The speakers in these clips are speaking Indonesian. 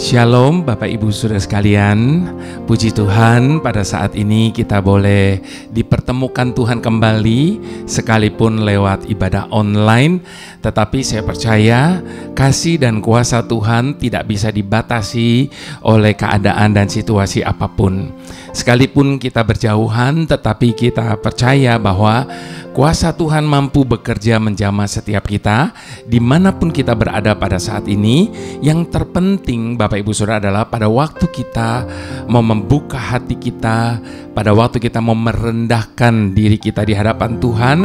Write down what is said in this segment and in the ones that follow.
Shalom Bapak Ibu Saudara sekalian, puji Tuhan pada saat ini kita boleh dipertemukan Tuhan kembali sekalipun lewat ibadah online. Tetapi saya percaya kasih dan kuasa Tuhan tidak bisa dibatasi oleh keadaan dan situasi apapun. Sekalipun kita berjauhan, tetapi kita percaya bahwa kuasa Tuhan mampu bekerja menjamah setiap kita dimanapun kita berada pada saat ini. Yang terpenting Bapak Ibu Saudara adalah pada waktu kita mau membuka hati kita, pada waktu kita mau merendahkan diri kita di hadapan Tuhan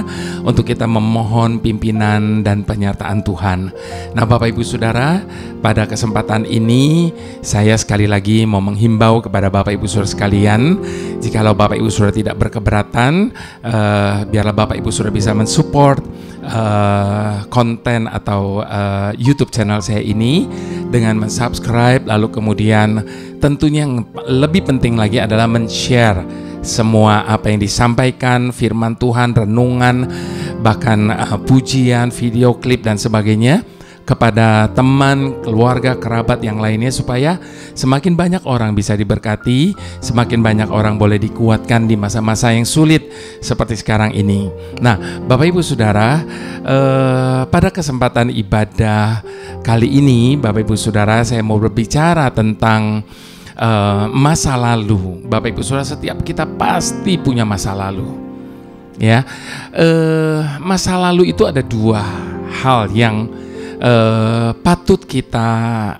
untuk kita memohon pimpinan dan penyertaan Tuhan. Nah Bapak Ibu Saudara, pada kesempatan ini saya sekali lagi mau menghimbau kepada Bapak Ibu Saudara sekalian, jikalau Bapak Ibu Saudara tidak berkeberatan, biarlah Bapak Ibu Saudara bisa mensupport konten atau YouTube channel saya ini dengan subscribe, lalu kemudian tentunya yang lebih penting lagi adalah men-share semua apa yang disampaikan, firman Tuhan, renungan, bahkan pujian, video klip dan sebagainya kepada teman, keluarga, kerabat yang lainnya, supaya semakin banyak orang bisa diberkati, semakin banyak orang boleh dikuatkan di masa-masa yang sulit seperti sekarang ini. Nah, Bapak Ibu Saudara, pada kesempatan ibadah kali ini, Bapak Ibu Saudara, saya mau berbicara tentang masa lalu. Bapak Ibu Saudara, setiap kita pasti punya masa lalu. Ya, masa lalu itu ada dua hal yang patut kita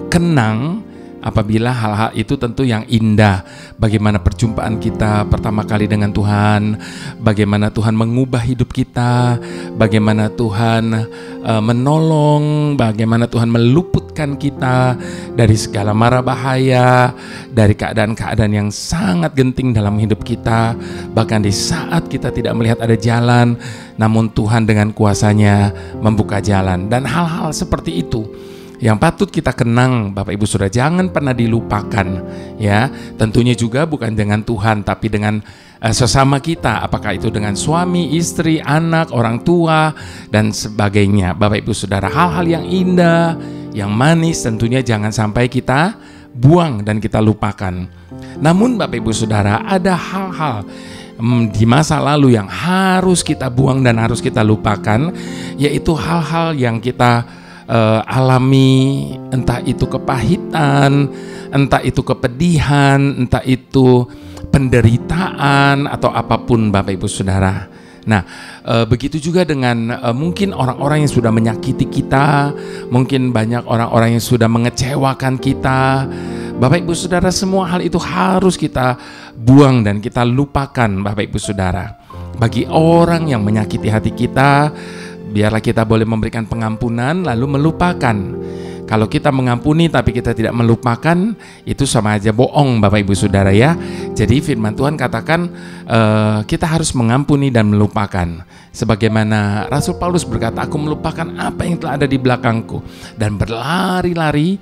kenang apabila hal-hal itu tentu yang indah. Bagaimana perjumpaan kita pertama kali dengan Tuhan, bagaimana Tuhan mengubah hidup kita, bagaimana Tuhan menolong, bagaimana Tuhan meluputkan kita dari segala mara bahaya, dari keadaan-keadaan yang sangat genting dalam hidup kita. Bahkan di saat kita tidak melihat ada jalan, namun Tuhan dengan kuasanya membuka jalan. Dan hal-hal seperti itu yang patut kita kenang Bapak Ibu Saudara, jangan pernah dilupakan ya. Tentunya juga bukan dengan Tuhan, tapi dengan sesama kita, apakah itu dengan suami, istri, anak, orang tua dan sebagainya. Bapak Ibu Saudara, hal-hal yang indah, yang manis tentunya jangan sampai kita buang dan kita lupakan. Namun Bapak Ibu Saudara, ada hal-hal di masa lalu yang harus kita buang dan harus kita lupakan, yaitu hal-hal yang kita alami, entah itu kepahitan, entah itu kepedihan, entah itu penderitaan atau apapun Bapak Ibu Saudara. Nah, begitu juga dengan mungkin orang-orang yang sudah menyakiti kita, mungkin banyak orang-orang yang sudah mengecewakan kita. Bapak Ibu Saudara, semua hal itu harus kita buang dan kita lupakan Bapak Ibu Saudara. Bagi orang yang menyakiti hati kita, biarlah kita boleh memberikan pengampunan lalu melupakan. Kalau kita mengampuni tapi kita tidak melupakan, itu sama aja bohong Bapak Ibu Saudara ya. Jadi firman Tuhan katakan kita harus mengampuni dan melupakan. Sebagaimana Rasul Paulus berkata, aku melupakan apa yang telah ada di belakangku dan berlari-lari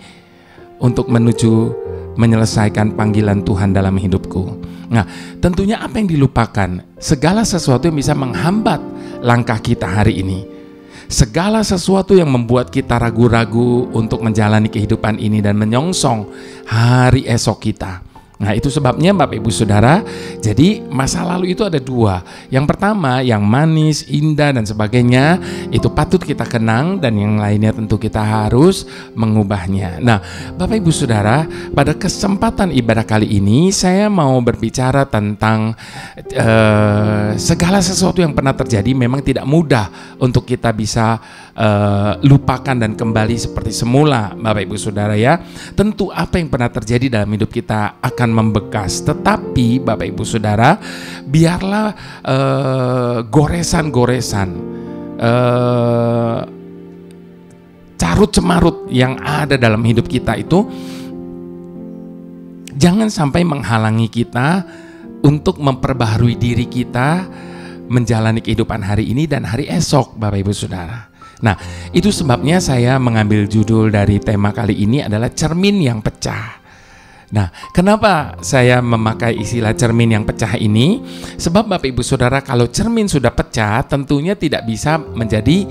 untuk menuju menyelesaikan panggilan Tuhan dalam hidupku. Nah, tentunya apa yang dilupakan? Segala sesuatu yang bisa menghambat langkah kita hari ini. Segala sesuatu yang membuat kita ragu-ragu untuk menjalani kehidupan ini dan menyongsong hari esok kita. Nah, itu sebabnya Bapak Ibu Saudara, jadi masa lalu itu ada dua. Yang pertama yang manis, indah dan sebagainya, itu patut kita kenang, dan yang lainnya tentu kita harus mengubahnya. Nah, Bapak Ibu Saudara, pada kesempatan ibadah kali ini saya mau berbicara tentang segala sesuatu yang pernah terjadi memang tidak mudah untuk kita bisa lupakan dan kembali seperti semula Bapak Ibu Saudara ya. Tentu apa yang pernah terjadi dalam hidup kita akan membekas, tetapi Bapak Ibu Saudara, biarlah goresan-goresan, carut cemarut yang ada dalam hidup kita itu jangan sampai menghalangi kita untuk memperbaharui diri kita menjalani kehidupan hari ini dan hari esok Bapak Ibu Saudara. Nah, itu sebabnya saya mengambil judul dari tema kali ini adalah cermin yang pecah. Nah, kenapa saya memakai istilah cermin yang pecah ini? Sebab Bapak Ibu Saudara, kalau cermin sudah pecah, tentunya tidak bisa menjadi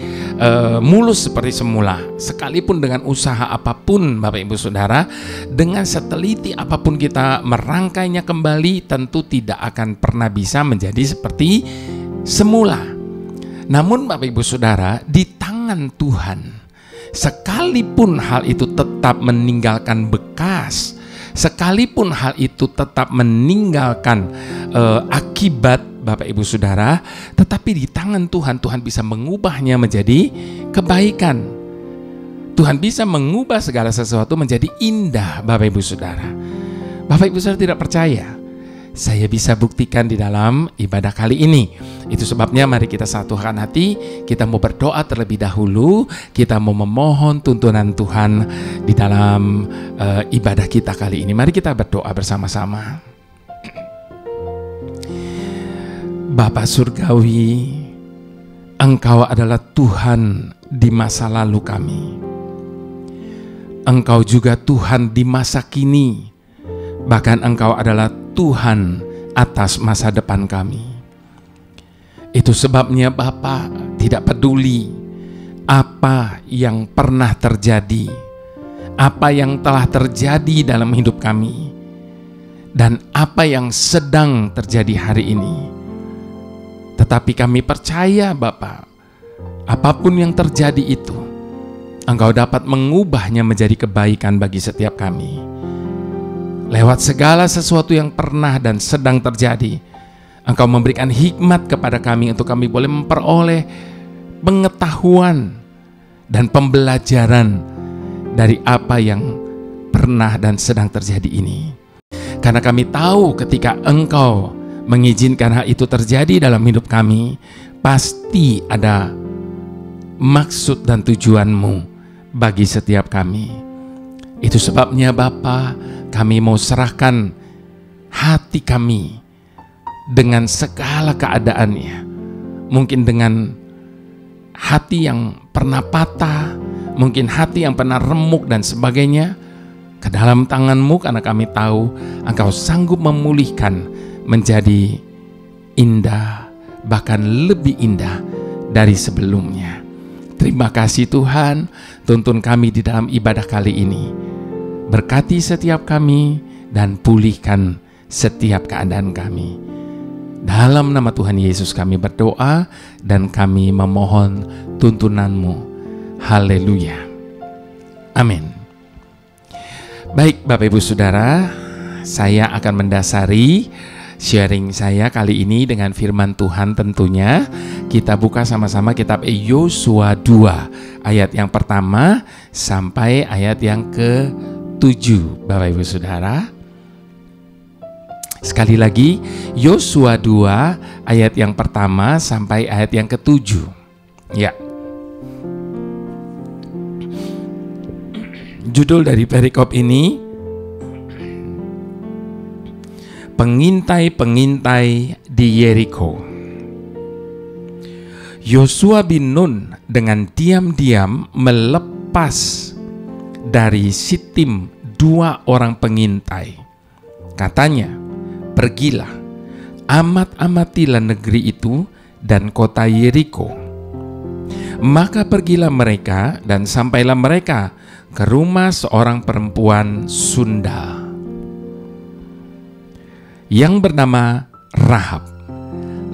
mulus seperti semula. Sekalipun dengan usaha apapun Bapak Ibu Saudara, dengan seteliti apapun kita merangkainya kembali, tentu tidak akan pernah bisa menjadi seperti semula. Namun Bapak Ibu Saudara, di tangan Tuhan, sekalipun hal itu tetap meninggalkan bekas, sekalipun hal itu tetap meninggalkan akibat Bapak Ibu Saudara, tetapi di tangan Tuhan, Tuhan bisa mengubahnya menjadi kebaikan. Tuhan bisa mengubah segala sesuatu menjadi indah, Bapak Ibu Saudara. Bapak Ibu Saudara tidak percaya? Saya bisa buktikan di dalam ibadah kali ini. Itu sebabnya mari kita satukan hati, kita mau berdoa terlebih dahulu, kita mau memohon tuntunan Tuhan di dalam ibadah kita kali ini. Mari kita berdoa bersama-sama. Bapa Surgawi, Engkau adalah Tuhan di masa lalu kami. Engkau juga Tuhan di masa kini. Bahkan Engkau adalah Tuhan atas masa depan kami. Itu sebabnya Bapa tidak peduli apa yang pernah terjadi, apa yang telah terjadi dalam hidup kami, dan apa yang sedang terjadi hari ini. Tetapi kami percaya Bapa, apapun yang terjadi itu, Engkau dapat mengubahnya menjadi kebaikan bagi setiap kami. Lewat segala sesuatu yang pernah dan sedang terjadi, Engkau memberikan hikmat kepada kami untuk kami boleh memperoleh pengetahuan dan pembelajaran dari apa yang pernah dan sedang terjadi ini. Karena kami tahu ketika Engkau mengizinkan hal itu terjadi dalam hidup kami, pasti ada maksud dan tujuan-Mu bagi setiap kami. Itu sebabnya Bapa, kami mau serahkan hati kami dengan segala keadaannya. Mungkin dengan hati yang pernah patah, mungkin hati yang pernah remuk dan sebagainya, ke dalam tangan-Mu, karena kami tahu Engkau sanggup memulihkan menjadi indah, bahkan lebih indah dari sebelumnya. Terima kasih Tuhan, tuntun kami di dalam ibadah kali ini. Berkati setiap kami dan pulihkan setiap keadaan kami. Dalam nama Tuhan Yesus kami berdoa dan kami memohon tuntunan-Mu. Haleluya. Amin. Baik Bapak Ibu Saudara, saya akan mendasari sharing saya kali ini dengan firman Tuhan tentunya. Kita buka sama-sama kitab Yosua 2 ayat yang pertama sampai ayat yang ke-7, Bapak Ibu Saudara. Sekali lagi, Yosua 2 ayat yang pertama sampai ayat yang ke-7. Ya. Judul dari perikop ini, pengintai-pengintai di Yeriko. Yosua bin Nun dengan diam-diam melepas dari Sitim 2 orang pengintai. Katanya, pergilah, amat-amatilah negeri itu dan kota Yeriko. Maka pergilah mereka dan sampailah mereka ke rumah seorang perempuan sundal yang bernama Rahab,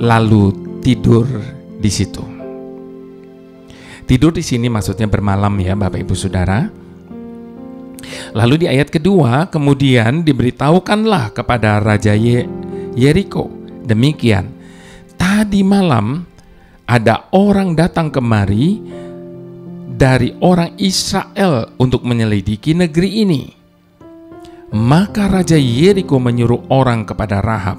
lalu tidur di situ. Tidur di sini maksudnya bermalam ya Bapak Ibu Saudara. Lalu di ayat kedua, kemudian diberitahukanlah kepada Raja Yeriko, demikian, tadi malam ada orang datang kemari dari orang Israel untuk menyelidiki negeri ini. Maka Raja Yeriko menyuruh orang kepada Rahab,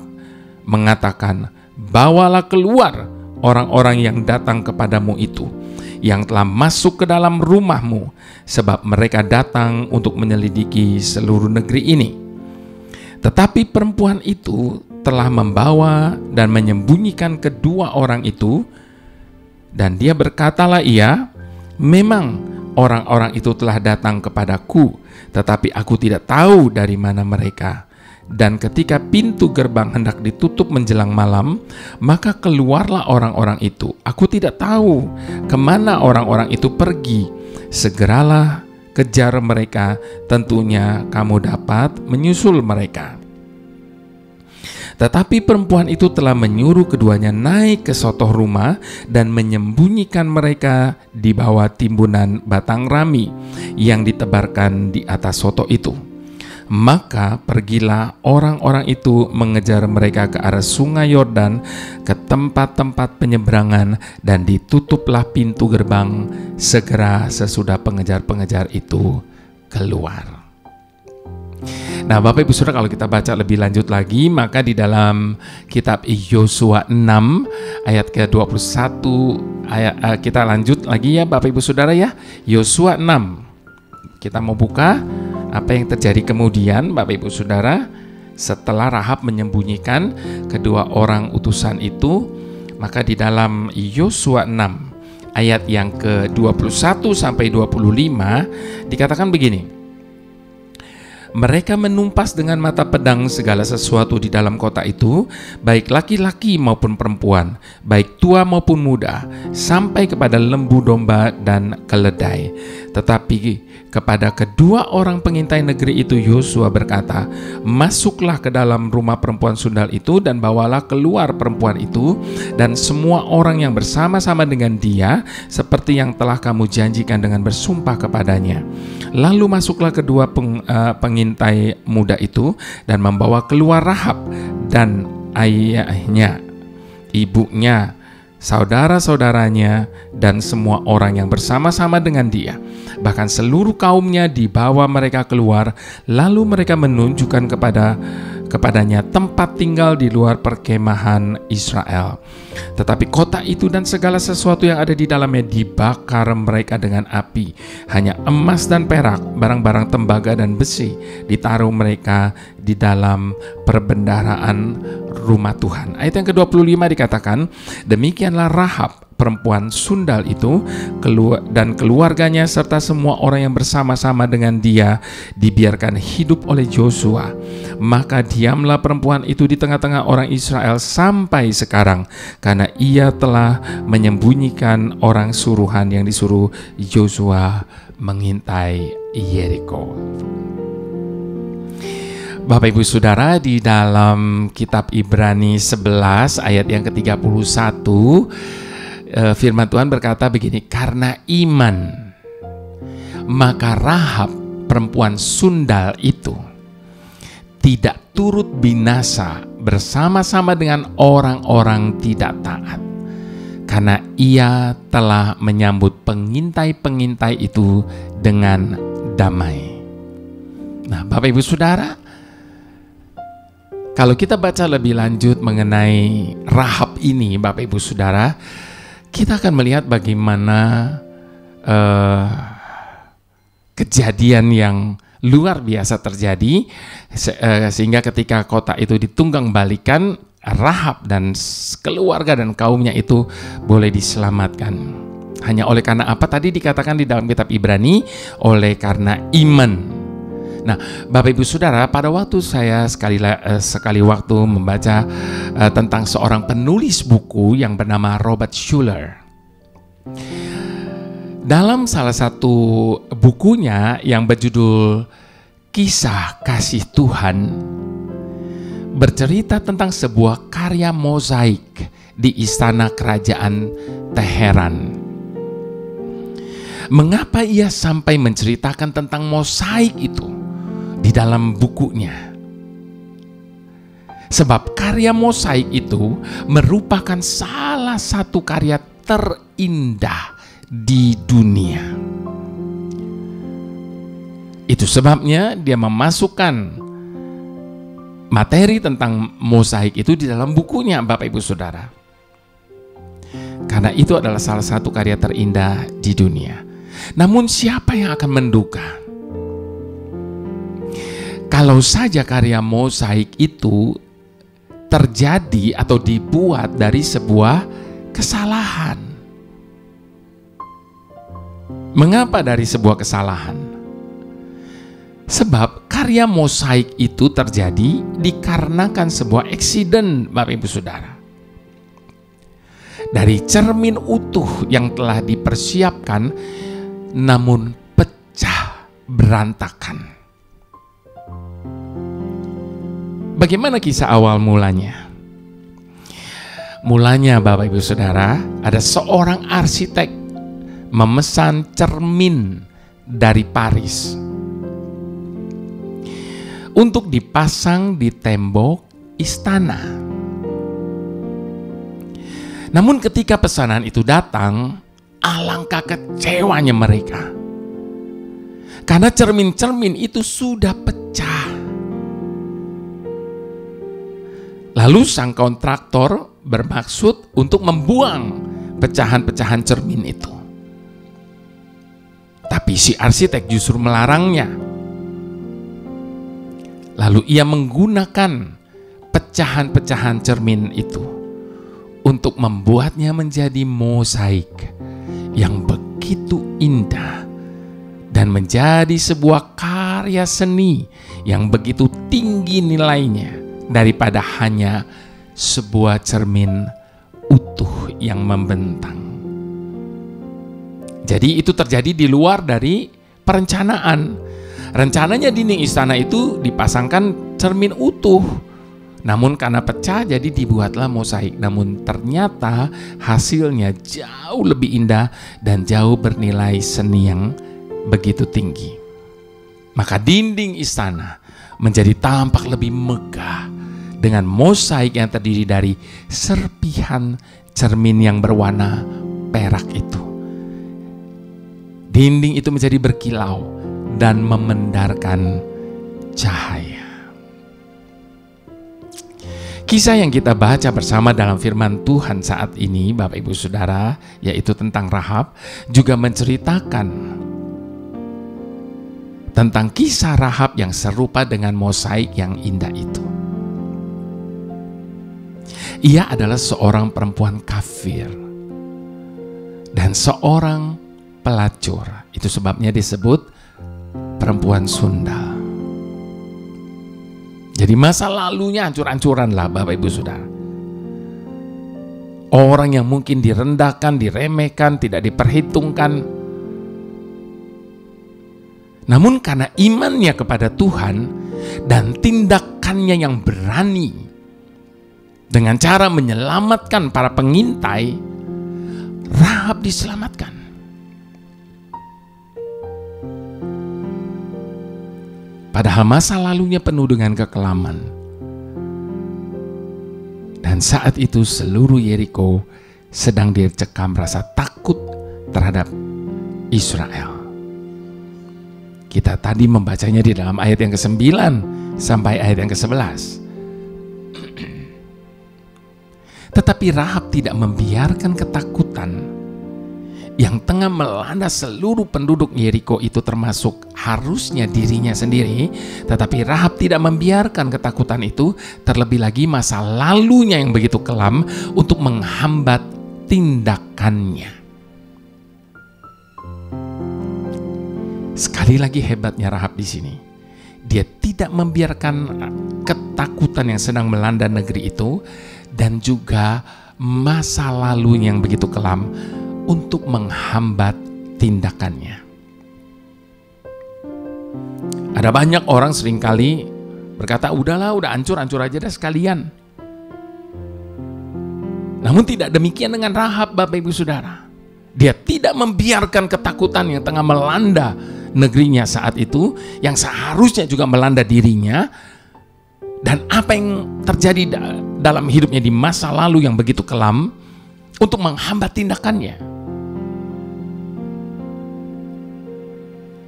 mengatakan, bawalah keluar orang-orang yang datang kepadamu itu, yang telah masuk ke dalam rumahmu, sebab mereka datang untuk menyelidiki seluruh negeri ini. Tetapi perempuan itu telah membawa dan menyembunyikan kedua orang itu, dan dia berkatalah ia, memang orang-orang itu telah datang kepadaku, tetapi aku tidak tahu dari mana mereka. Dan ketika pintu gerbang hendak ditutup menjelang malam, maka keluarlah orang-orang itu. Aku tidak tahu kemana orang-orang itu pergi. Segeralah kejar mereka, tentunya kamu dapat menyusul mereka. Tetapi perempuan itu telah menyuruh keduanya naik ke sotoh rumah dan menyembunyikan mereka di bawah timbunan batang rami yang ditebarkan di atas sotoh itu. Maka pergilah orang-orang itu mengejar mereka ke arah sungai Yordan, ke tempat-tempat penyeberangan, dan ditutuplah pintu gerbang segera sesudah pengejar-pengejar itu keluar. Nah, Bapak Ibu Saudara, kalau kita baca lebih lanjut lagi, maka di dalam kitab Yosua 6 ayat ke-21, kita lanjut lagi ya Bapak Ibu Saudara ya. Yosua 6. Kita mau buka apa yang terjadi kemudian Bapak Ibu Saudara setelah Rahab menyembunyikan kedua orang utusan itu. Maka di dalam Yosua 6 ayat yang ke-21 sampai 25 dikatakan begini. Mereka menumpas dengan mata pedang segala sesuatu di dalam kota itu, baik laki-laki maupun perempuan, baik tua maupun muda, sampai kepada lembu domba dan keledai. Tetapi kepada kedua orang pengintai negeri itu Yosua berkata, masuklah ke dalam rumah perempuan sundal itu dan bawalah keluar perempuan itu dan semua orang yang bersama-sama dengan dia, seperti yang telah kamu janjikan dengan bersumpah kepadanya. Lalu masuklah kedua pengintai muda itu dan membawa keluar Rahab dan ayahnya, ibunya, saudara-saudaranya, dan semua orang yang bersama-sama dengan dia. Bahkan seluruh kaumnya dibawa mereka keluar. Lalu mereka menunjukkan kepadanya tempat tinggal di luar perkemahan Israel. Tetapi kota itu dan segala sesuatu yang ada di dalamnya dibakar mereka dengan api. Hanya emas dan perak, barang-barang tembaga dan besi ditaruh mereka di dalam perbendaharaan rumah Tuhan. Ayat yang ke-25 dikatakan, demikianlah Rahab perempuan sundal itu dan keluarganya serta semua orang yang bersama-sama dengan dia dibiarkan hidup oleh Yosua. Maka diamlah perempuan itu di tengah-tengah orang Israel sampai sekarang, karena ia telah menyembunyikan orang suruhan yang disuruh Yosua mengintai Yeriko. Bapak Ibu Saudara, di dalam kitab Ibrani 11 ayat yang ke-31 firman Tuhan berkata begini, karena iman maka Rahab perempuan sundal itu tidak turut binasa bersama-sama dengan orang-orang tidak taat, karena ia telah menyambut pengintai-pengintai itu dengan damai. Nah, Bapak Ibu Saudara, kalau kita baca lebih lanjut mengenai Rahab ini, Bapak Ibu Saudara, kita akan melihat bagaimana kejadian yang luar biasa terjadi, sehingga ketika kota itu ditunggang balikan, Rahab dan keluarga dan kaumnya itu boleh diselamatkan. Hanya oleh karena apa tadi dikatakan di dalam kitab Ibrani? Oleh karena iman. Nah, Bapak Ibu Saudara, pada waktu saya sekali waktu membaca tentang seorang penulis buku yang bernama Robert Schuller. Dalam salah satu bukunya yang berjudul Kisah Kasih Tuhan, bercerita tentang sebuah karya mozaik di istana kerajaan Teheran. Mengapa ia sampai menceritakan tentang mozaik itu di dalam bukunya? Sebab karya mozaik itu merupakan salah satu karya terindah di dunia. Itu sebabnya dia memasukkan materi tentang mozaik itu di dalam bukunya, Bapak Ibu Saudara. Karena itu adalah salah satu karya terindah di dunia. Namun siapa yang akan menduga kalau saja karya mozaik itu terjadi atau dibuat dari sebuah kesalahan. Mengapa dari sebuah kesalahan? Sebab karya mosaik itu terjadi dikarenakan sebuah eksiden, Bapak Ibu Saudara. Dari cermin utuh yang telah dipersiapkan, namun pecah berantakan. Bagaimana kisah awal mulanya? Mulanya, Bapak Ibu Saudara, ada seorang arsitek memesan cermin dari Paris untuk dipasang di tembok istana. Namun ketika pesanan itu datang, alangkah kecewanya mereka, karena cermin-cermin itu sudah pecah. Lalu sang kontraktor bermaksud untuk membuang pecahan-pecahan cermin itu. Tapi si arsitek justru melarangnya. Lalu ia menggunakan pecahan-pecahan cermin itu untuk membuatnya menjadi mosaik yang begitu indah dan menjadi sebuah karya seni yang begitu tinggi nilainya daripada hanya sebuah cermin utuh yang membentang. Jadi itu terjadi di luar dari perencanaan. Rencananya dinding istana itu dipasangkan cermin utuh, namun karena pecah jadi dibuatlah mosaik. Namun ternyata hasilnya jauh lebih indah dan jauh bernilai seni yang begitu tinggi. Maka dinding istana menjadi tampak lebih megah dengan mosaik yang terdiri dari serpihan cermin yang berwarna perak itu. Dinding itu menjadi berkilau dan memendarkan cahaya. Kisah yang kita baca bersama dalam firman Tuhan saat ini, Bapak Ibu Saudara, yaitu tentang Rahab, juga menceritakan tentang kisah Rahab yang serupa dengan mosaik yang indah itu. Ia adalah seorang perempuan kafir dan seorang pelacur. Itu sebabnya disebut perempuan sundal. Jadi masa lalunya hancur-hancuran lah, Bapak Ibu Saudara. Orang yang mungkin direndahkan, diremehkan, tidak diperhitungkan. Namun karena imannya kepada Tuhan dan tindakannya yang berani dengan cara menyelamatkan para pengintai, Rahab diselamatkan. Padahal masa lalunya penuh dengan kekelaman. Dan saat itu seluruh Yeriko sedang dicekam rasa takut terhadap Israel. Kita tadi membacanya di dalam ayat yang ke-9 sampai ayat yang ke-11. Tetapi Rahab tidak membiarkan ketakutan yang tengah melanda seluruh penduduk Yeriko itu, termasuk harusnya dirinya sendiri. Tetapi Rahab tidak membiarkan ketakutan itu, terlebih lagi masa lalunya yang begitu kelam, untuk menghambat tindakannya. Sekali lagi hebatnya Rahab di sini. Dia tidak membiarkan ketakutan yang sedang melanda negeri itu dan juga masa lalu yang begitu kelam untuk menghambat tindakannya. Ada banyak orang seringkali berkata, udahlah, udah hancur-hancur aja dah sekalian. Namun tidak demikian dengan Rahab, Bapak Ibu Saudara. Dia tidak membiarkan ketakutan yang tengah melanda negerinya saat itu, yang seharusnya juga melanda dirinya, dan apa yang terjadi dalam hidupnya di masa lalu yang begitu kelam, untuk menghambat tindakannya.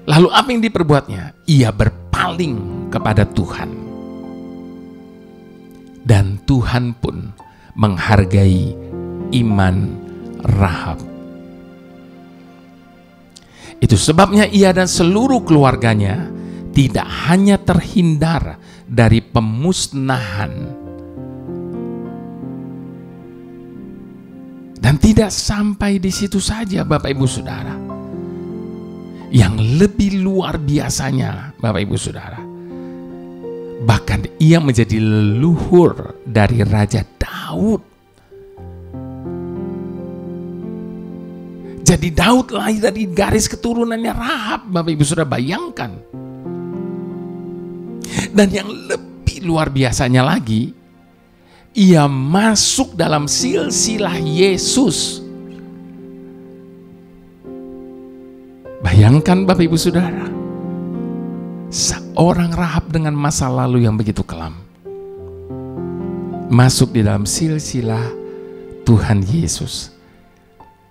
Lalu apa yang diperbuatnya? Ia berpaling kepada Tuhan. Dan Tuhan pun menghargai iman Rahab. Itu sebabnya ia dan seluruh keluarganya tidak hanya terhindar dari pemusnahan, dan tidak sampai di situ saja, Bapak Ibu Saudara. yang lebih luar biasanya, Bapak Ibu Saudara. Bahkan ia menjadi leluhur dari Raja Daud. Jadi Daud lahir dari garis keturunannya Rahab, Bapak Ibu Saudara, bayangkan. Dan yang lebih luar biasanya lagi, ia masuk dalam silsilah Yesus. Bayangkan Bapak Ibu Saudara, seorang Rahab dengan masa lalu yang begitu kelam masuk di dalam silsilah Tuhan Yesus.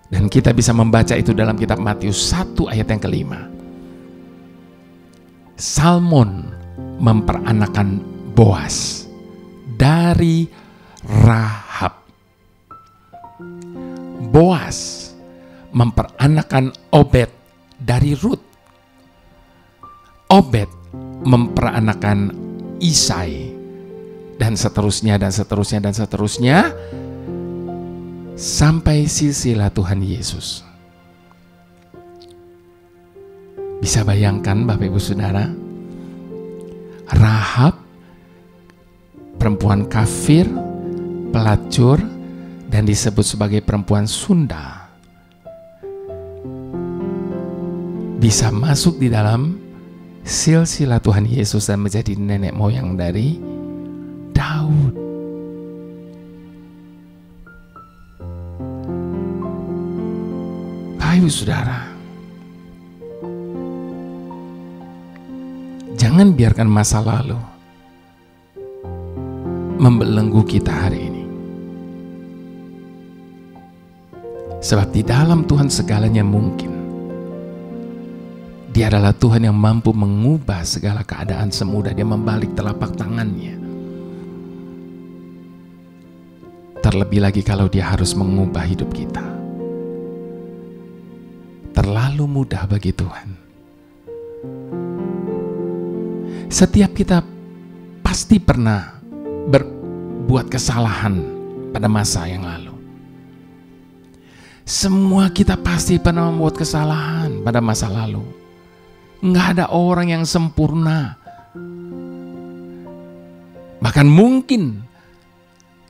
Dan kita bisa membaca itu dalam kitab Matius 1 ayat yang ke-5. Salmon memperanakan Boas dari Rahab. Boas memperanakan Obed dari Rut. Obed memperanakan Isai, dan seterusnya dan seterusnya dan seterusnya sampai silsilah Tuhan Yesus. Bisa bayangkan Bapak Ibu Saudara, Rahab, perempuan kafir, pelacur, dan disebut sebagai perempuan Sunda, bisa masuk di dalam silsilah Tuhan Yesus dan menjadi nenek moyang dari Daud. Bapak Ibu Saudara, jangan biarkan masa lalu membelenggu kita hari ini. Sebab di dalam Tuhan segalanya mungkin. Dia adalah Tuhan yang mampu mengubah segala keadaan semudah Dia membalik telapak tangannya. Terlebih lagi kalau Dia harus mengubah hidup kita. Terlalu mudah bagi Tuhan. Setiap kita pasti pernah berbuat kesalahan pada masa yang lalu. Semua kita pasti pernah membuat kesalahan pada masa lalu. Nggak ada orang yang sempurna. Bahkan mungkin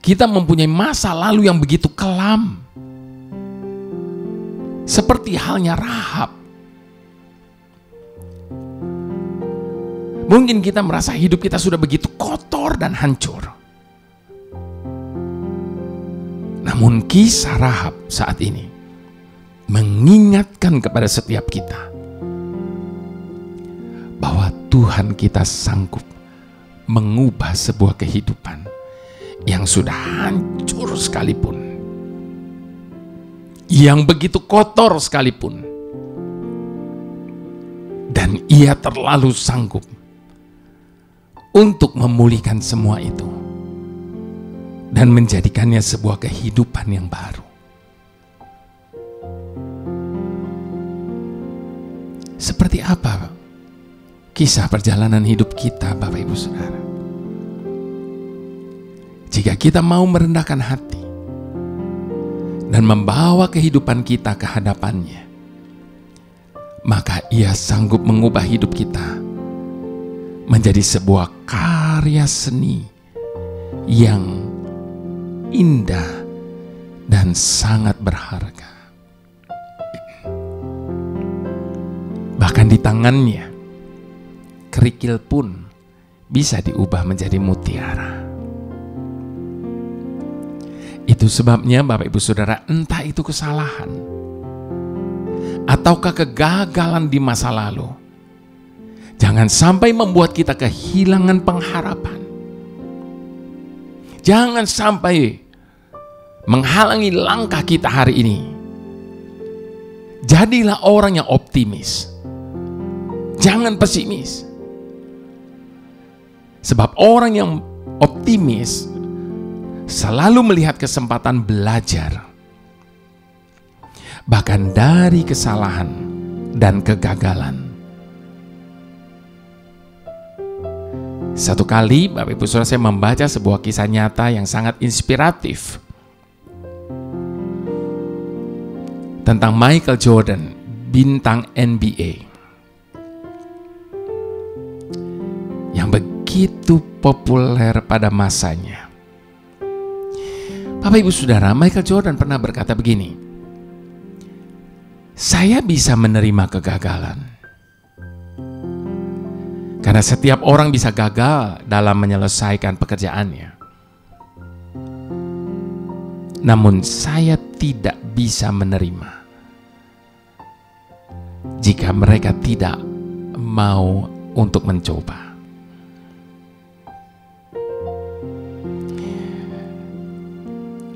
kita mempunyai masa lalu yang begitu kelam. Seperti halnya Rahab. Mungkin kita merasa hidup kita sudah begitu kotor dan hancur. Namun kisah Rahab saat ini mengingatkan kepada setiap kita bahwa Tuhan kita sanggup mengubah sebuah kehidupan yang sudah hancur sekalipun, yang begitu kotor sekalipun, dan Ia terlalu sanggup untuk memulihkan semua itu dan menjadikannya sebuah kehidupan yang baru. Seperti apa kisah perjalanan hidup kita, Bapak Ibu Saudara? Jika kita mau merendahkan hati dan membawa kehidupan kita ke hadapannya, maka Ia sanggup mengubah hidup kita menjadi sebuah karya seni yang indah dan sangat berharga. Bahkan di tangannya, kerikil pun bisa diubah menjadi mutiara. Itu sebabnya Bapak Ibu Saudara, entah itu kesalahan ataukah kegagalan di masa lalu, jangan sampai membuat kita kehilangan pengharapan. Jangan sampai menghalangi langkah kita hari ini. Jadilah orang yang optimis. Jangan pesimis. Sebab orang yang optimis selalu melihat kesempatan belajar, bahkan dari kesalahan dan kegagalan. Satu kali Bapak Ibu Saudara, saya membaca sebuah kisah nyata yang sangat inspiratif tentang Michael Jordan, bintang NBA. begitu populer pada masanya. Bapak Ibu Saudara, Michael Jordan pernah berkata begini, saya bisa menerima kegagalan karena setiap orang bisa gagal dalam menyelesaikan pekerjaannya. Namun saya tidak bisa menerima jika mereka tidak mau untuk mencoba.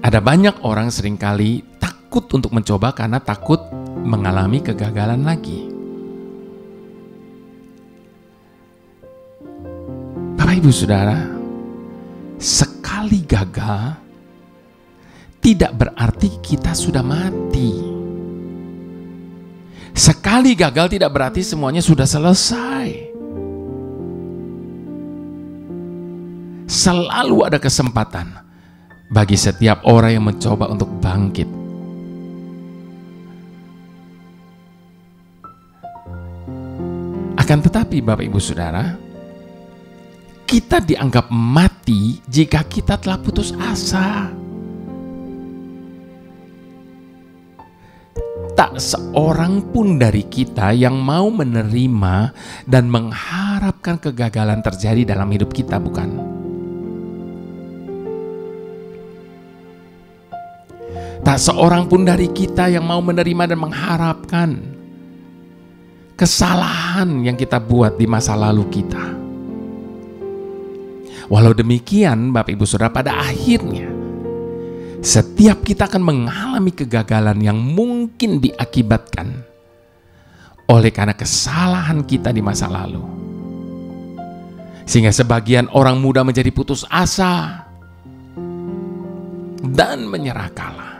Ada banyak orang seringkali takut untuk mencoba karena takut mengalami kegagalan lagi. Bapak Ibu Saudara, sekali gagal tidak berarti kita sudah mati. Sekali gagal tidak berarti semuanya sudah selesai. Selalu ada kesempatan bagi setiap orang yang mencoba untuk bangkit. Akan tetapi Bapak Ibu Saudara, kita dianggap mati jika kita telah putus asa. Tak seorang pun dari kita yang mau menerima dan mengharapkan kegagalan terjadi dalam hidup kita, bukan? Tak seorang pun dari kita yang mau menerima dan mengharapkan kesalahan yang kita buat di masa lalu kita. Walau demikian, Bapak Ibu Saudara, pada akhirnya setiap kita akan mengalami kegagalan yang mungkin diakibatkan oleh karena kesalahan kita di masa lalu. Sehingga sebagian orang muda menjadi putus asa dan menyerah kalah.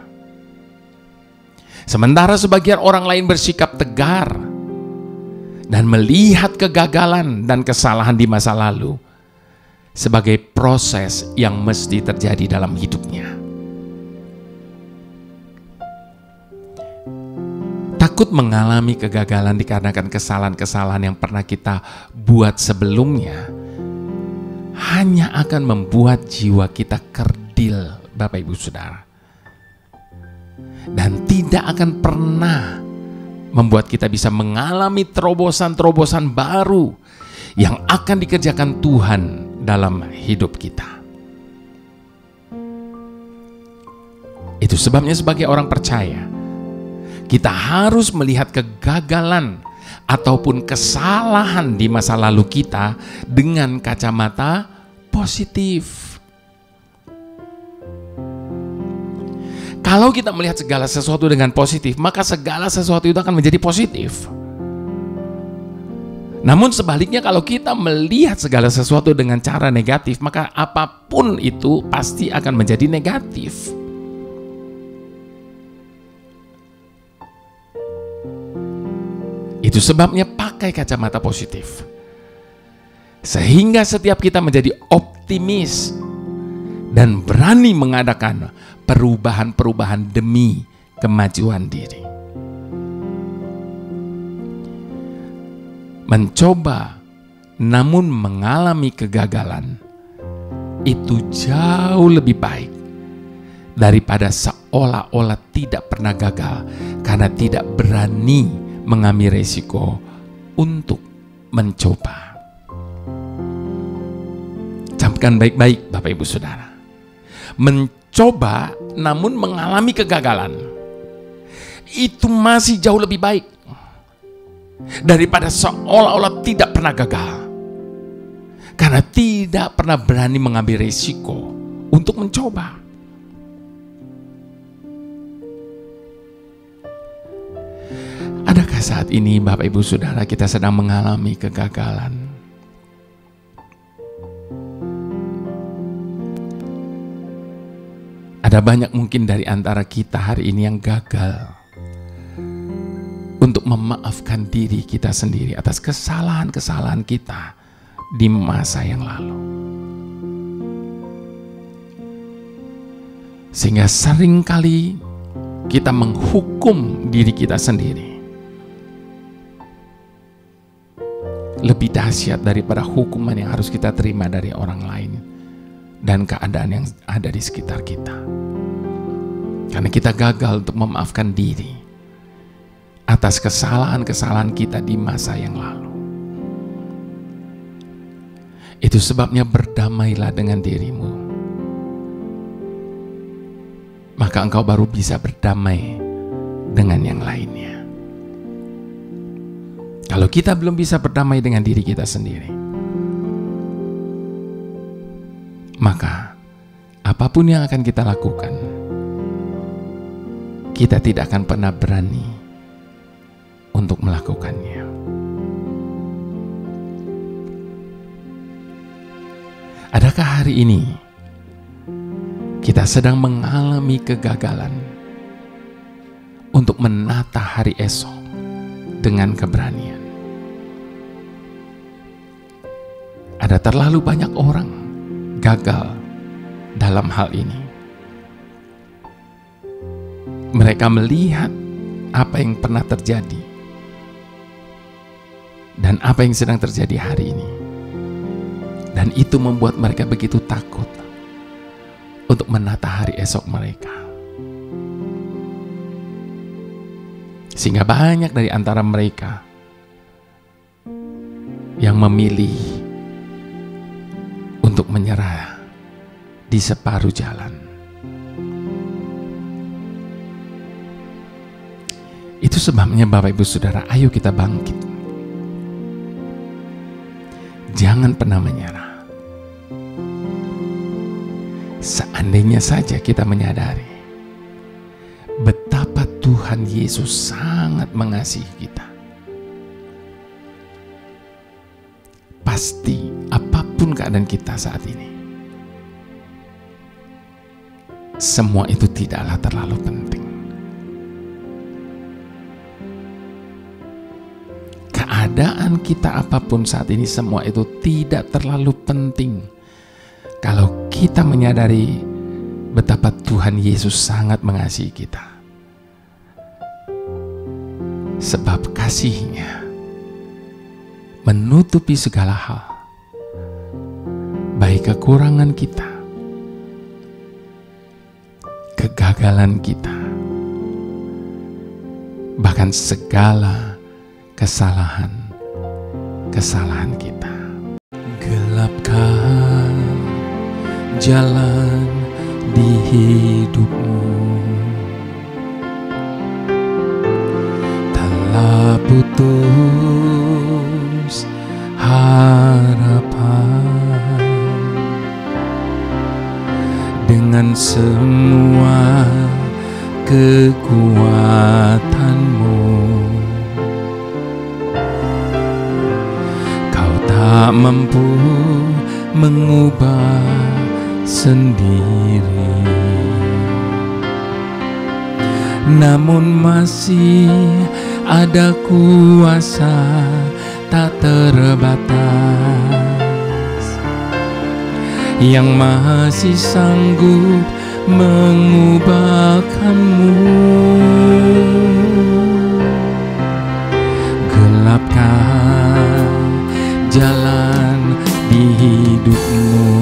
Sementara sebagian orang lain bersikap tegar dan melihat kegagalan dan kesalahan di masa lalu sebagai proses yang mesti terjadi dalam hidupnya. Takut mengalami kegagalan dikarenakan kesalahan-kesalahan yang pernah kita buat sebelumnya hanya akan membuat jiwa kita kerdil, Bapak Ibu Saudara, dan tidak akan pernah membuat kita bisa mengalami terobosan-terobosan baru yang akan dikerjakan Tuhan dalam hidup kita. Itu sebabnya sebagai orang percaya, kita harus melihat kegagalan ataupun kesalahan di masa lalu kita dengan kacamata positif. Kalau kita melihat segala sesuatu dengan positif, maka segala sesuatu itu akan menjadi positif. Namun sebaliknya, kalau kita melihat segala sesuatu dengan cara negatif, maka apapun itu pasti akan menjadi negatif. Itu sebabnya pakai kacamata positif, sehingga setiap kita menjadi optimis dan berani mengadakan perubahan-perubahan demi kemajuan diri. Mencoba namun mengalami kegagalan itu jauh lebih baik daripada seolah-olah tidak pernah gagal karena tidak berani mengambil resiko untuk mencoba. Camkan baik-baik Bapak Ibu Saudara. Mencoba namun mengalami kegagalan itu masih jauh lebih baik daripada seolah-olah tidak pernah gagal karena tidak pernah berani mengambil resiko untuk mencoba. Adakah saat ini Bapak Ibu Saudara kita sedang mengalami kegagalan? Ada banyak mungkin dari antara kita hari ini yang gagal untuk memaafkan diri kita sendiri atas kesalahan-kesalahan kita di masa yang lalu. Sehingga seringkali kita menghukum diri kita sendiri. lebih dahsyat daripada hukuman yang harus kita terima dari orang lain dan keadaan yang ada di sekitar kita. Karena kita gagal untuk memaafkan diri atas kesalahan-kesalahan kita di masa yang lalu. Itu sebabnya berdamailah dengan dirimu. Maka engkau baru bisa berdamai dengan yang lainnya. Kalau kita belum bisa berdamai dengan diri kita sendiri, maka apapun yang akan kita lakukan, kita tidak akan pernah berani untuk melakukannya. Adakah hari ini kita sedang mengalami kegagalan untuk menata hari esok dengan keberanian? Ada terlalu banyak orang gagal dalam hal ini. Mereka melihat apa yang pernah terjadi dan apa yang sedang terjadi hari ini. Dan itu membuat mereka begitu takut untuk menata hari esok mereka. Sehingga banyak dari antara mereka yang memilih untuk menyerah di separuh jalan. Itu sebabnya Bapak Ibu Saudara, ayo kita bangkit. Jangan pernah menyerah. Seandainya saja kita menyadari betapa Tuhan Yesus sangat mengasihi kita, pasti apapun keadaan kita saat ini, semua itu tidaklah terlalu penting. Keadaan kita apapun saat ini, semua itu tidak terlalu penting kalau kita menyadari betapa Tuhan Yesus sangat mengasihi kita. Sebab kasih-Nya menutupi segala hal, baik kekurangan kita, kegagalan kita, bahkan segala kesalahan kita. Gelapkan jalan di hidupmu, telah putus harapan dengan semua kekuatanmu. Kau tak mampu mengubah sendiri, namun masih ada kuasa tak terbatas yang masih sanggup mengubahkanmu. Gelapkan jalan di hidupmu,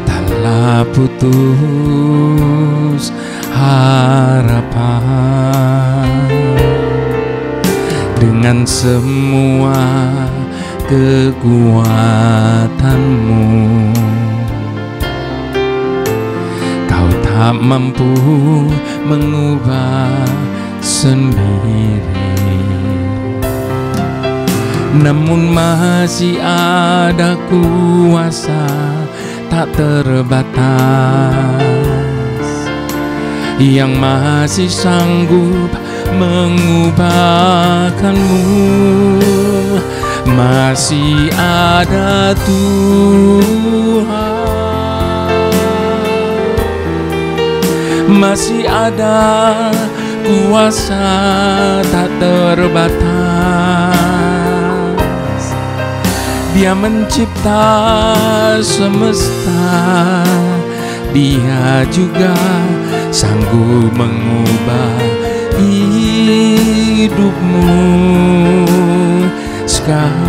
telah putus harapan dengan semua kekuatanmu. Kau tak mampu mengubah sendiri, namun masih ada kuasa tak terbatas yang masih sanggup mengubahkanmu. Masih ada Tuhan, masih ada kuasa tak terbatas. Dia mencipta semesta, Dia juga sanggup mengubah hidupmu sekarang.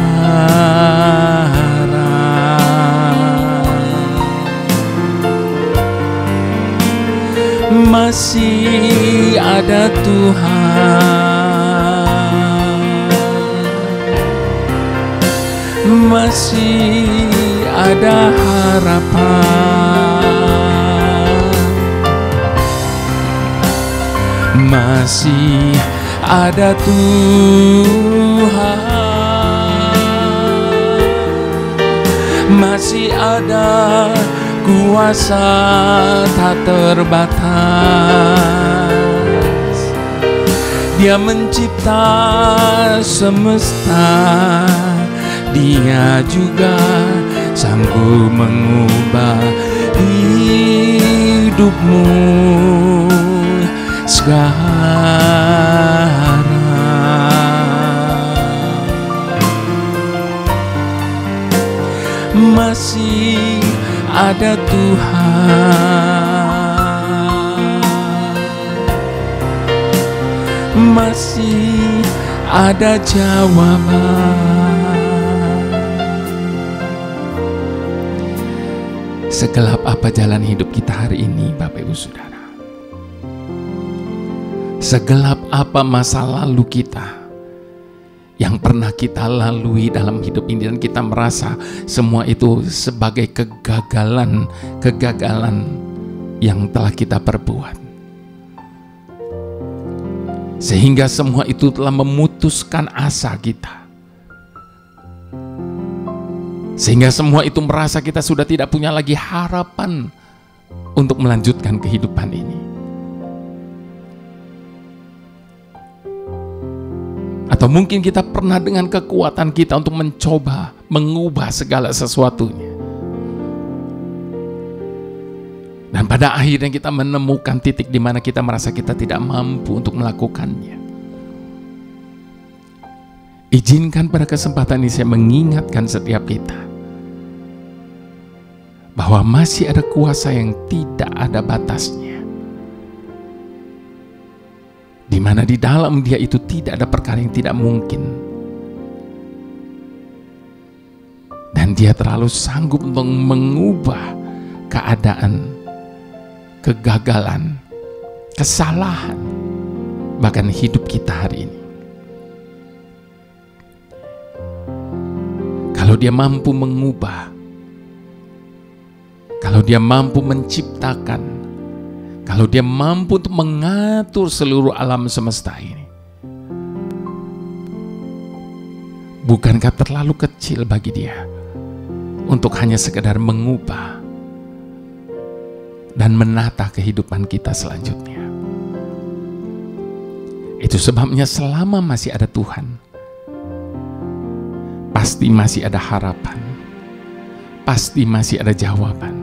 Masih ada Tuhan, masih ada harapan, masih ada Tuhan, masih ada kuasa tak terbatas. Dia mencipta semesta, Dia juga sanggup mengubah hidupmu sekarang. Masih ada Tuhan, masih ada jawaban. Segelap apa jalan hidup kita hari ini, Bapak Ibu Saudara? Segelap apa masa lalu kita yang pernah kita lalui dalam hidup ini, dan kita merasa semua itu sebagai kegagalan yang telah kita perbuat, sehingga semua itu telah memutuskan asa kita, sehingga semua itu merasa kita sudah tidak punya lagi harapan untuk melanjutkan kehidupan ini. Atau mungkin kita pernah dengan kekuatan kita untuk mencoba mengubah segala sesuatunya, dan pada akhirnya kita menemukan titik di mana kita merasa kita tidak mampu untuk melakukannya. Izinkan pada kesempatan ini saya mengingatkan setiap kita bahwa masih ada kuasa yang tidak ada batasnya, di mana di dalam Dia itu tidak ada perkara yang tidak mungkin, dan Dia terlalu sanggup untuk mengubah keadaan, kegagalan, kesalahan, bahkan hidup kita hari ini. Kalau Dia mampu mengubah, kalau Dia mampu menciptakan, kalau Dia mampu untuk mengatur seluruh alam semesta ini, bukankah terlalu kecil bagi Dia untuk hanya sekedar mengubah dan menata kehidupan kita selanjutnya? Itu sebabnya selama masih ada Tuhan, pasti masih ada harapan, pasti masih ada jawaban,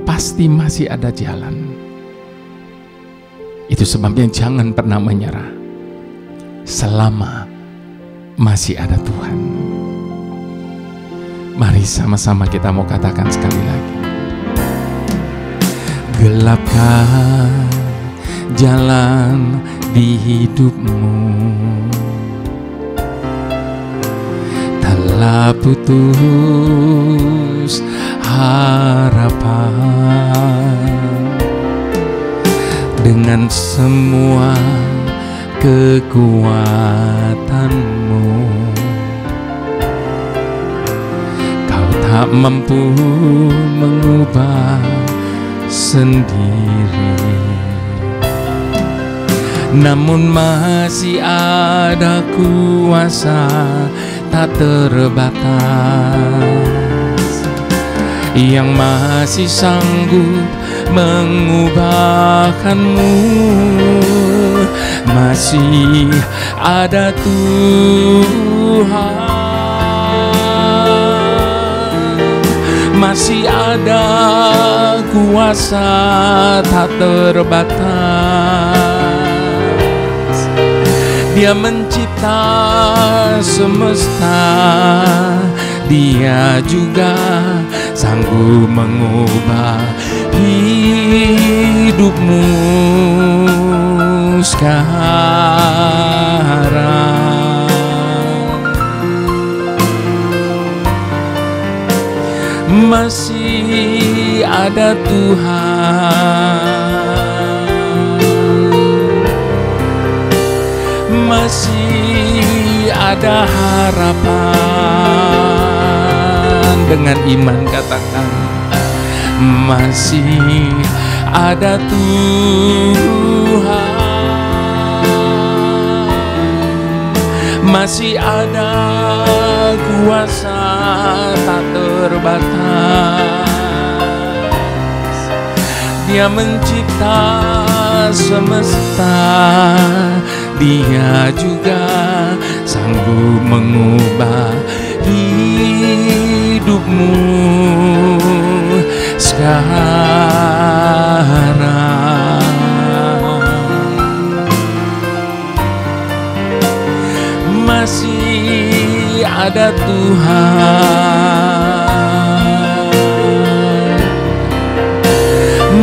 pasti masih ada jalan. Itu sebabnya jangan pernah menyerah selama masih ada Tuhan. Mari sama-sama kita mau katakan sekali lagi. Gelapkah jalan di hidupmu, telah putus harapan, dengan semua kekuatanmu kau tak mampu mengubah sendiri, namun masih ada kuasa tak terbatas yang masih sanggup mengubahkanmu. Masih ada Tuhan, masih ada kuasa tak terbatas. Dia mencipta semesta, Dia juga sanggup mengubah hidupmu sekarang. masih ada Tuhan, masih ada harapan. Dengan iman katakan, masih ada Tuhan, masih ada kuasa tak terbatas. Dia mencipta semesta, Dia juga sanggup mengubah hidupmu sekarang. Masih ada Tuhan,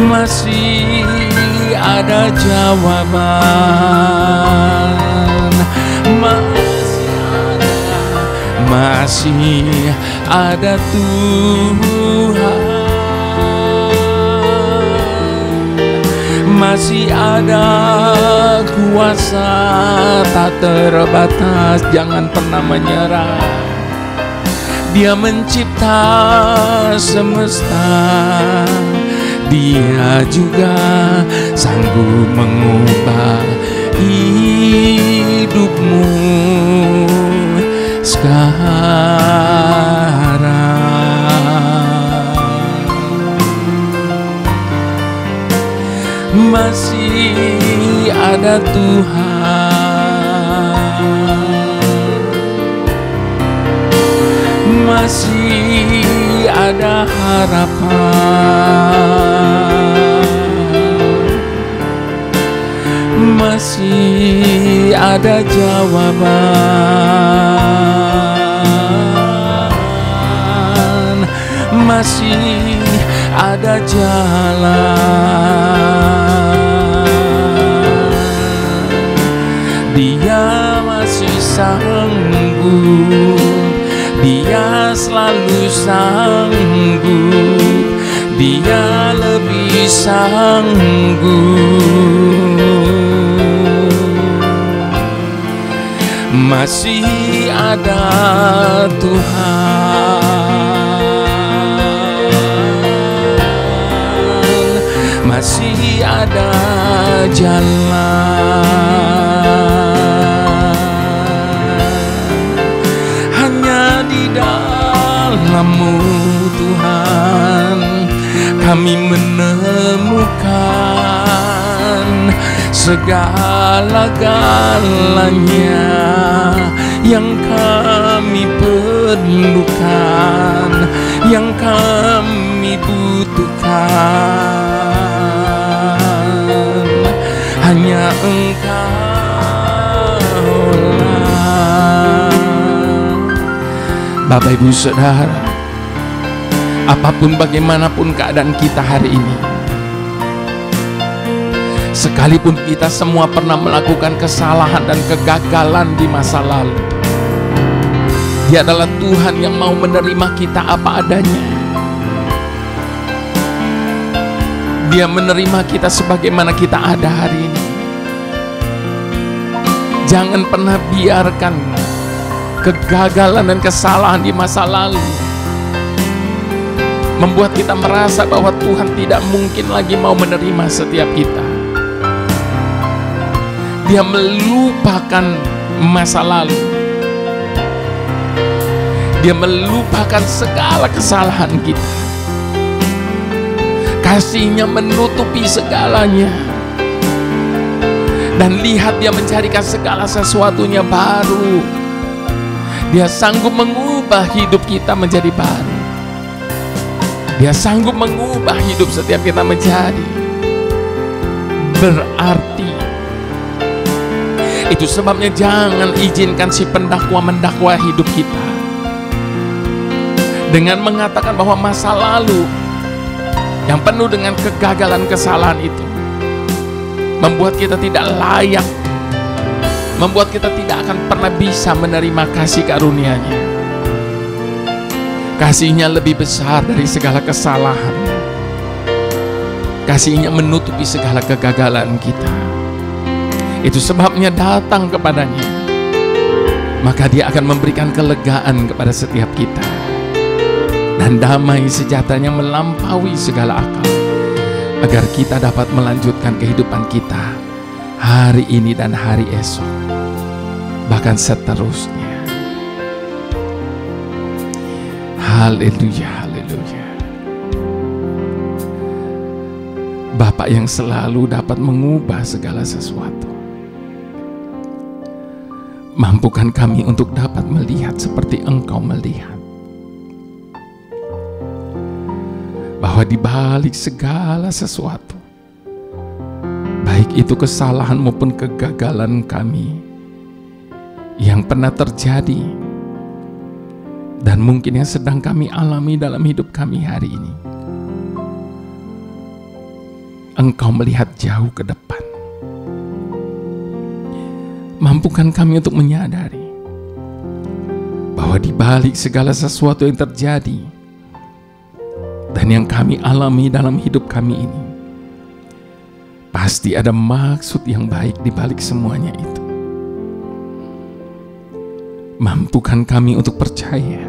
masih ada jawaban, masih ada Tuhan, masih ada kuasa tak terbatas. Jangan pernah menyerah. Dia mencipta semesta, Dia juga sanggup mengubah hidupmu sekarang. Masih ada Tuhan, masih ada harapan, masih ada jawaban, masih ada jalan. Dia masih sanggup, Dia selalu sanggup, Dia lebih sanggup. Masih ada Tuhan, masih ada jalan. Hanya di dalam-Mu Tuhan kami menemukan segala-galanya yang kami perlukan, yang kami butuhkan. Hanya Engkau-lah. Bapak, Ibu, Saudara, apapun bagaimanapun keadaan kita hari ini, sekalipun kita semua pernah melakukan kesalahan dan kegagalan di masa lalu, Dia adalah Tuhan yang mau menerima kita apa adanya. Dia menerima kita sebagaimana kita ada hari ini. Jangan pernah biarkan kegagalan dan kesalahan di masa lalu membuat kita merasa bahwa Tuhan tidak mungkin lagi mau menerima setiap kita. Dia melupakan masa lalu, Dia melupakan segala kesalahan kita. Kasih-Nya menutupi segalanya. Dan lihat, Dia menjadikan segala sesuatunya baru. Dia sanggup mengubah hidup kita menjadi baru. Dia sanggup mengubah hidup setiap kita menjadi berarti. Itu sebabnya jangan izinkan si pendakwa mendakwa hidup kita dengan mengatakan bahwa masa lalu yang penuh dengan kegagalan, kesalahan itu membuat kita tidak layak, membuat kita tidak akan pernah bisa menerima kasih karunia-Nya. Kasih-Nya lebih besar dari segala kesalahan. Kasih-Nya menutupi segala kegagalan kita. Itu sebabnya datang kepadanya, maka Dia akan memberikan kelegaan kepada setiap kita, dan damai sejahteranya melampaui segala akal, agar kita dapat melanjutkan kehidupan kita hari ini dan hari esok, bahkan seterusnya. Haleluya, haleluya. Bapa yang selalu dapat mengubah segala sesuatu, mampukan kami untuk dapat melihat seperti Engkau melihat, bahwa di balik segala sesuatu, baik itu kesalahan maupun kegagalan kami yang pernah terjadi dan mungkin yang sedang kami alami dalam hidup kami hari ini, Engkau melihat jauh ke depan. Mampukan kami untuk menyadari bahwa di balik segala sesuatu yang terjadi dan yang kami alami dalam hidup kami ini, pasti ada maksud yang baik di balik semuanya itu. Mampukan kami untuk percaya,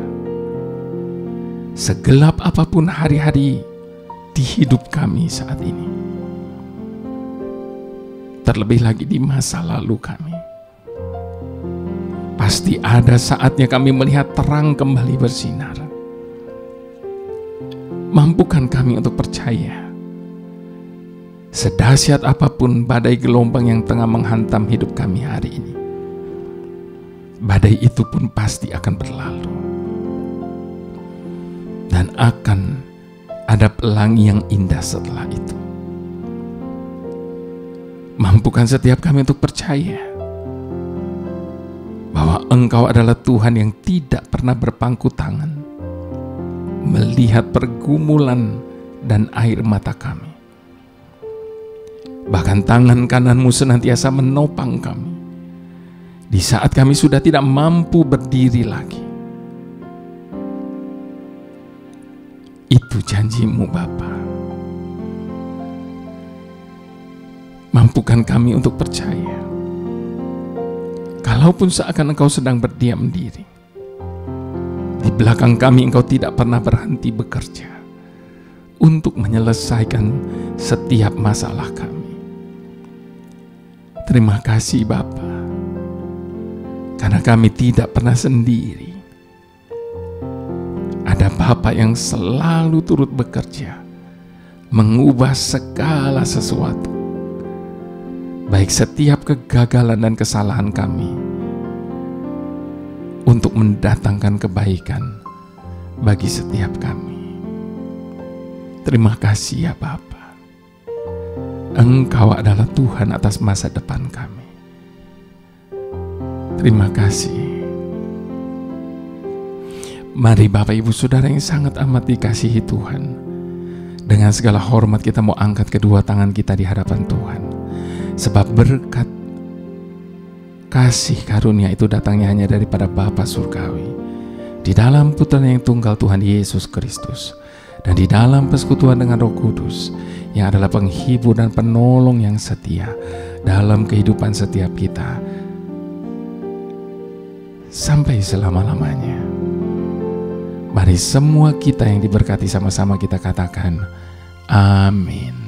segelap apapun hari-hari di hidup kami saat ini, terlebih lagi di masa lalu kami, pasti ada saatnya kami melihat terang kembali bersinar. Mampukan kami untuk percaya, sedahsyat apapun badai gelombang yang tengah menghantam hidup kami hari ini, badai itu pun pasti akan berlalu, dan akan ada pelangi yang indah setelah itu. Mampukan setiap kami untuk percaya bahwa Engkau adalah Tuhan yang tidak pernah berpangku tangan melihat pergumulan dan air mata kami. Bahkan tangan kanan-Mu senantiasa menopang kami di saat kami sudah tidak mampu berdiri lagi. Itu janji-Mu Bapa. Mampukan kami untuk percaya, kalaupun seakan Engkau sedang berdiam diri, di belakang kami Engkau tidak pernah berhenti bekerja untuk menyelesaikan setiap masalah kami. Terima kasih Bapa, karena kami tidak pernah sendiri. Ada Bapa yang selalu turut bekerja, mengubah segala sesuatu, baik setiap kegagalan dan kesalahan kami, untuk mendatangkan kebaikan bagi setiap kami. Terima kasih ya Bapa. Engkau adalah Tuhan atas masa depan kami. Terima kasih. Mari Bapak Ibu Saudara yang sangat amat dikasihi Tuhan, dengan segala hormat kita mau angkat kedua tangan kita di hadapan Tuhan. Sebab berkat kasih karunia itu datangnya hanya daripada Bapa Surgawi, di dalam Putra yang tunggal Tuhan Yesus Kristus, dan di dalam persekutuan dengan Roh Kudus yang adalah penghibur dan penolong yang setia dalam kehidupan setiap kita sampai selama-lamanya. Mari semua kita yang diberkati sama-sama kita katakan amin.